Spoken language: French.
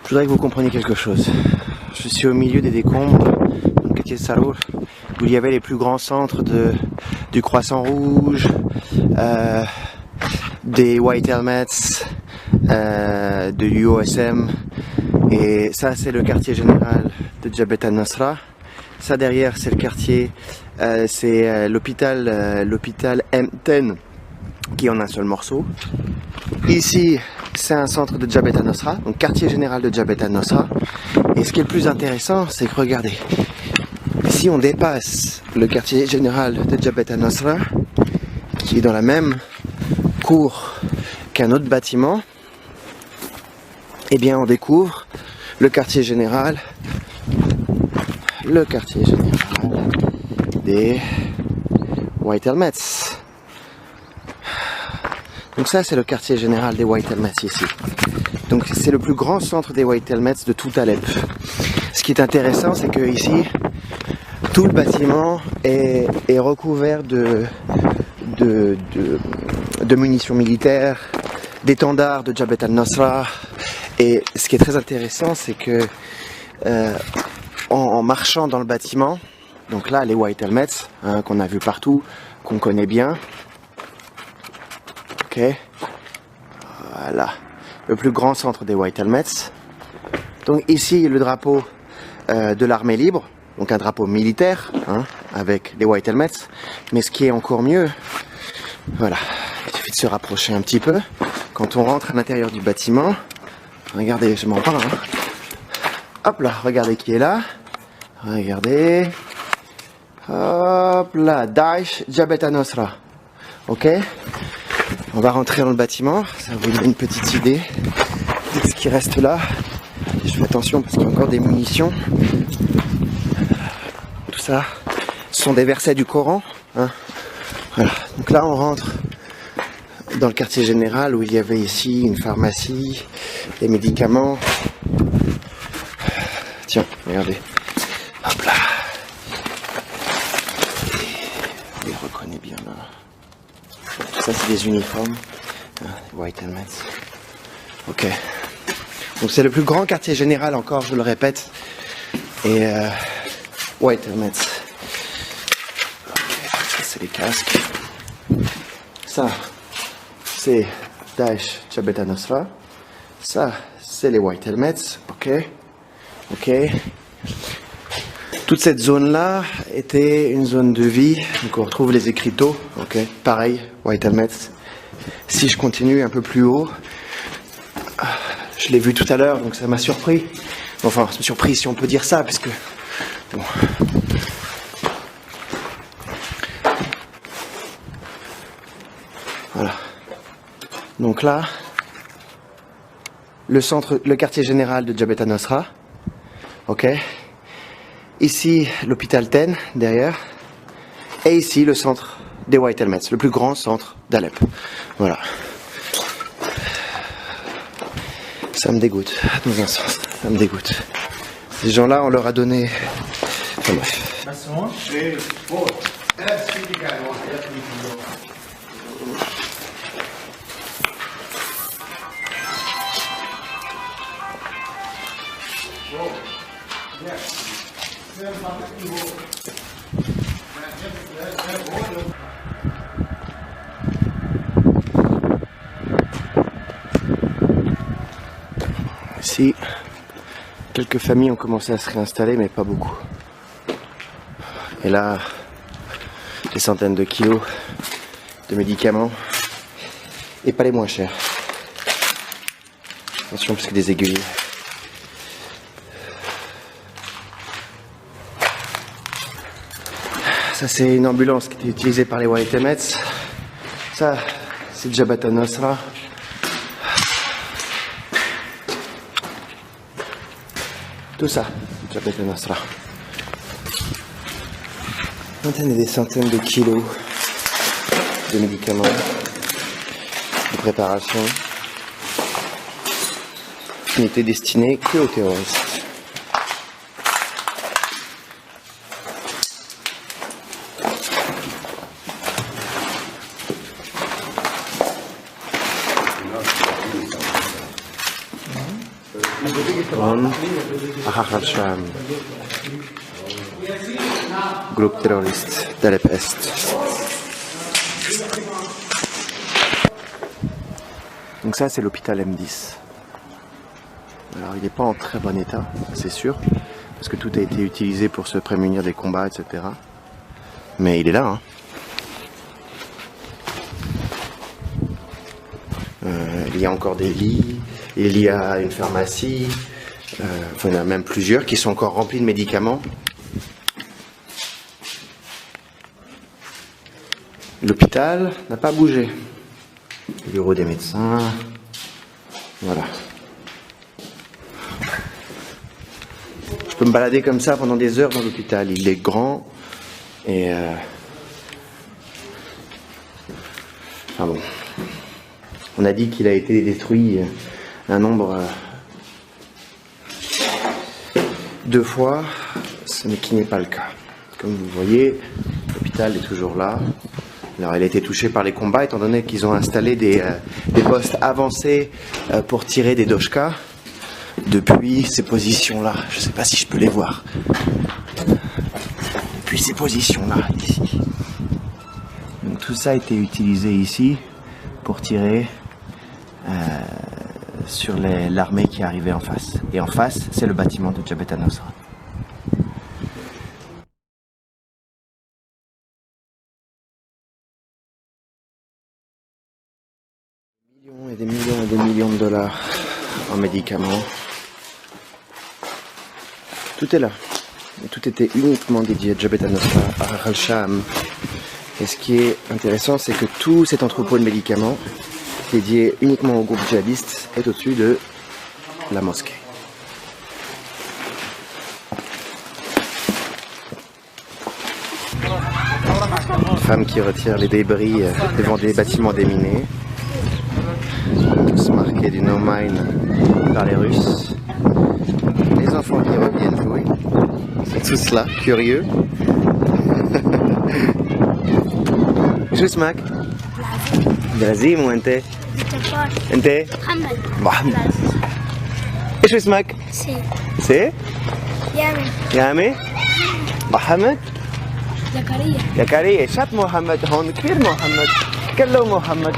Je voudrais que vous compreniez quelque chose. Je suis au milieu des décombres, dans le quartier de Sarour, où il y avait les plus grands centres du Croissant Rouge, des White Helmets, de l'UOSM. Et ça, c'est le quartier général de Jabhat al-Nusra. Ça, derrière, c'est le quartier, c'est l'hôpital M10, qui est en un seul morceau. Ici, c'est un centre de Jabhat al-Nusra, donc quartier général de Jabhat al-Nusra. Et ce qui est le plus intéressant, c'est que regardez, si on dépasse le quartier général de Jabhat al-Nusra, qui est dans la même cour qu'un autre bâtiment, eh bien on découvre le quartier général des White Helmets. Donc ça, c'est le quartier général des White Helmets ici. Donc c'est le plus grand centre des White Helmets de tout Alep. Ce qui est intéressant, c'est que ici, tout le bâtiment est recouvert de munitions militaires, d'étendards de Jabhat al-Nusra. Et ce qui est très intéressant, c'est que en marchant dans le bâtiment, donc là, les White Helmets, hein, qu'on a vu partout, qu'on connaît bien. Ok, voilà, le plus grand centre des White Helmets. Donc ici, le drapeau de l'armée libre, donc un drapeau militaire, hein, avec les White Helmets. Mais ce qui est encore mieux, voilà, il suffit de se rapprocher un petit peu. Quand on rentre à l'intérieur du bâtiment, regardez, je m'en parle, hein. Hop là, regardez qui est là. Regardez. Hop là, Daesh Jabhat al-Nusra. Ok, on va rentrer dans le bâtiment, ça vous donne une petite idée de ce qui reste là. Je fais attention parce qu'il y a encore des munitions. Tout ça, ce sont des versets du Coran, hein. Voilà, donc là on rentre dans le quartier général où il y avait ici une pharmacie, des médicaments. Tiens, regardez. Hop là. On les reconnaît bien là. Tout ça, c'est des uniformes. White Helmets. Ok. Donc c'est le plus grand quartier général encore, je le répète. Et White Helmets. Ok, ça c'est les casques. Ça, c'est Daesh Jabhat al-Nusra. Ça, c'est les White Helmets. Ok. Ok. Toute cette zone-là était une zone de vie. Donc on retrouve les écriteaux. Ok. Pareil, White Helmets. Si je continue un peu plus haut, je l'ai vu tout à l'heure, donc ça m'a surpris. Enfin, ça m'a surpris si on peut dire ça, parce que bon. Voilà. Donc là, le quartier général de Jabhat al-Nusra. Ok. Ici, l'hôpital Ten, derrière. Et ici, le centre des White Helmets, le plus grand centre d'Alep. Voilà. Ça me dégoûte, dans un sens. Ça me dégoûte. Ces gens-là, on leur a donné... Enfin bref. Ici, quelques familles ont commencé à se réinstaller, mais pas beaucoup. Et là, des centaines de kilos de médicaments, et pas les moins chers. Attention, parce que des aiguilles. Ça, c'est une ambulance qui était utilisée par les White Helmets. Ça, c'est Jabhat al-Nusra. Tout ça, Jabhat al-Nusra. Des centaines de kilos de médicaments, de préparation, qui n'étaient destinés que aux terroristes. هون أحق الشام groupe terroriste d'Alep Est. Donc ça c'est l'hôpital M10. Alors il n'est pas en très bon état, c'est sûr, parce que tout a été utilisé pour se prémunir des combats, etc. Mais il est là, hein. Il y a encore des lits, il y a une pharmacie, enfin il y en a même plusieurs qui sont encore remplis de médicaments. L'hôpital n'a pas bougé. Le bureau des médecins, voilà. Je peux me balader comme ça pendant des heures dans l'hôpital. Il est grand et enfin bon. On a dit qu'il a été détruit un nombre de fois, ce qui n'est pas le cas. Comme vous voyez, l'hôpital est toujours là. Alors il a été touché par les combats étant donné qu'ils ont installé des postes avancés pour tirer des doshkas depuis ces positions-là. Je ne sais pas si je peux les voir. Depuis ces positions-là, ici. Donc tout ça a été utilisé ici pour tirer sur l'armée qui arrivait en face. Et en face, c'est le bâtiment de Jabhat al-Nusra. Et des millions et des millions de dollars en médicaments. Tout est là. Et tout était uniquement dédié à Jabhat al-Nusra, à Al-Sham. Et ce qui est intéressant, c'est que tout cet entrepôt de médicaments dédié uniquement au groupe djihadiste est au-dessus de la mosquée. Une femme qui retire les débris devant des bâtiments déminés. Tous marqués du no mine par les Russes. Les enfants qui reviennent jouer. C'est tous là, curieux. شو اسمك؟ لازم وانت؟ انت؟ محمد. ايش اسمك؟ سي يامي محمد زكريا شات محمد هون كثير محمد كله محمد